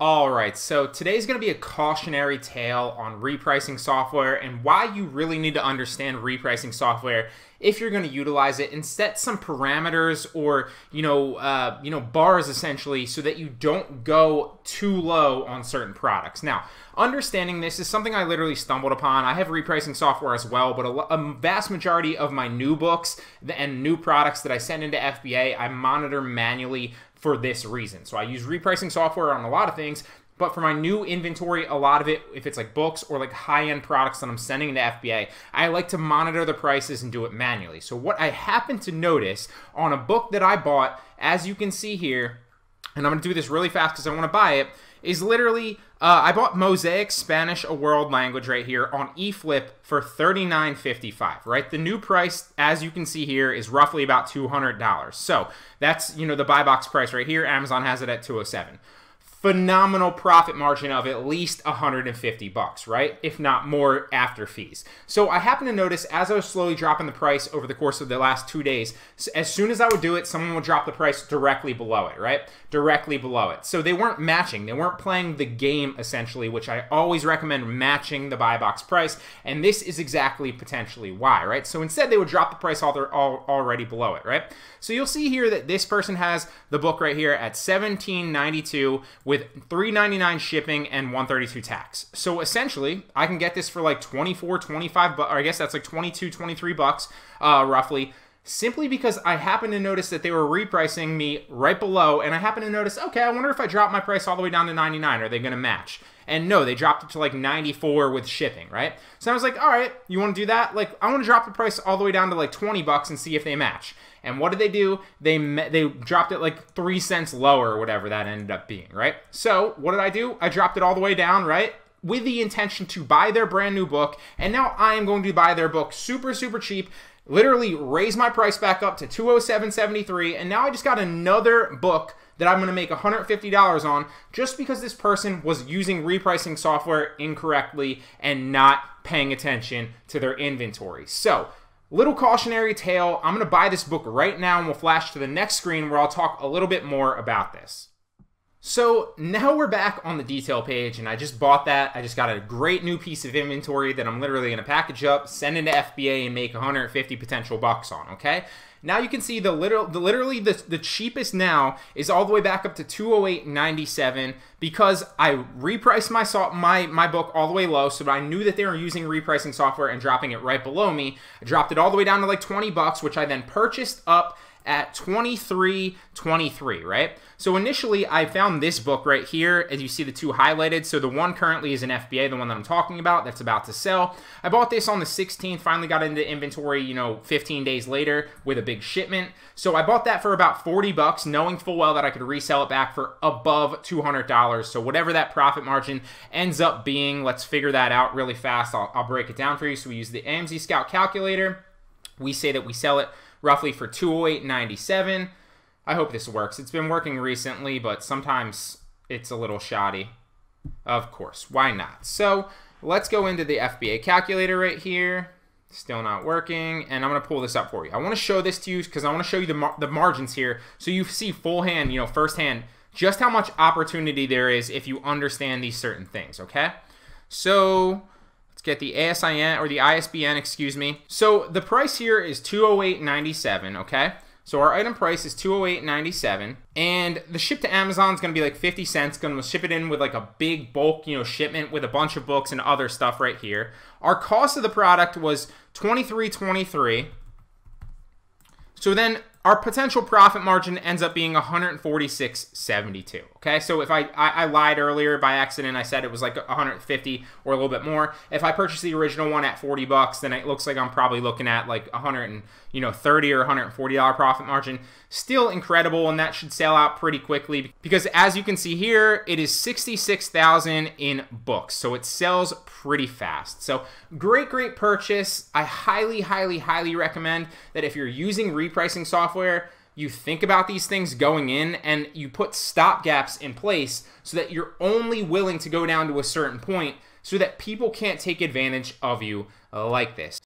All right, so today's going to be a cautionary tale on repricing software and why you really need to understand repricing software if you're going to utilize it, and set some parameters or bars essentially so that you don't go too low on certain products. Now, understanding this is something I literally stumbled upon. I have repricing software as well, but a vast majority of my new books and new products that I send into FBA, I monitor manually for this reason. So I use repricing software on a lot of things, but for my new inventory, a lot of it, if it's like books or like high-end products that I'm sending into FBA, I like to monitor the prices and do it manually. So what I happen to notice on a book that I bought, as you can see here, and I'm going to do this really fast because I want to buy it, is literally, I bought Mosaic Spanish, a world language right here on eFlip for $39.55, right? The new price, as you can see here, is roughly about $200. So that's, the buy box price right here. Amazon has it at $207. Phenomenal profit margin of at least 150 bucks, right? If not more after fees. So I happen to notice as I was slowly dropping the price over the course of the last 2 days, as soon as I would do it, someone would drop the price directly below it, right? Directly below it. So they weren't matching. They weren't playing the game essentially, which I always recommend matching the buy box price. And this is exactly potentially why, right? So instead they would drop the price already below it, right? So you'll see here that this person has the book right here at $17.92 with $3.99 shipping and $132 tax. So essentially, I can get this for like 24, 25, or I guess that's like 22, 23 bucks roughly, simply because I happen to notice that they were repricing me right below, and I happen to notice, okay, I wonder if I drop my price all the way down to 99, are they going to match? And no, they dropped it to like 94 with shipping, right? So I was like, all right, you want to do that? Like, I want to drop the price all the way down to like 20 bucks and see if they match. And what did they do? They dropped it like 3 cents lower or whatever that ended up being, right? So what did I do? I dropped it all the way down, right? With the intention to buy their brand new book. And now I am going to buy their book super, super cheap. Literally raise my price back up to $207.73. And now I just got another book that I'm going to make $150 on just because this person was using repricing software incorrectly and not paying attention to their inventory. So, little cautionary tale. I'm going to buy this book right now and we'll flash to the next screen where I'll talk a little bit more about this. So now we're back on the detail page and I just bought that. I just got a great new piece of inventory that I'm literally going to package up, send into FBA and make 150 potential bucks on, okay? Now you can see literally the cheapest now is all the way back up to $208.97 because I repriced my book all the way low, so I knew that they were using repricing software and dropping it right below me. I dropped it all the way down to like 20 bucks, which I then purchased up at $23.23, right? So initially I found this book right here, as you see the two highlighted. So the one currently is an FBA, the one that I'm talking about, that's about to sell. I bought this on the 16th, finally got into inventory, 15 days later with a big shipment. So I bought that for about 40 bucks, knowing full well that I could resell it back for above $200. So whatever that profit margin ends up being, let's figure that out really fast. I'll break it down for you. So we use the AMZ Scout calculator. We say that we sell it roughly for $208.97. I hope this works. It's been working recently, but sometimes it's a little shoddy. Of course, why not? So let's go into the FBA calculator right here. Still not working, and I'm going to pull this up for you. I want to show this to you because I want to show you the margins here so you see full hand, firsthand, just how much opportunity there is if you understand these certain things, okay? So let's get the ASIN or the ISBN, excuse me. So the price here is $208.97, okay? So our item price is $208.97, and the ship to Amazon is going to be like 50 cents. Going to ship it in with like a big bulk, shipment with a bunch of books and other stuff right here. Our cost of the product was $23.23. So then our potential profit margin ends up being $146.72. Okay, so if I lied earlier by accident, I said it was like 150 or a little bit more. If I purchased the original one at 40 bucks, then it looks like I'm probably looking at like $130 or $140 profit margin. Still incredible, and that should sell out pretty quickly because as you can see here, it is 66,000 in books, so it sells pretty fast. So great purchase. I highly recommend that if you're using repricing software, you think about these things going in and you put stop gaps in place so that you're only willing to go down to a certain point so that people can't take advantage of you like this.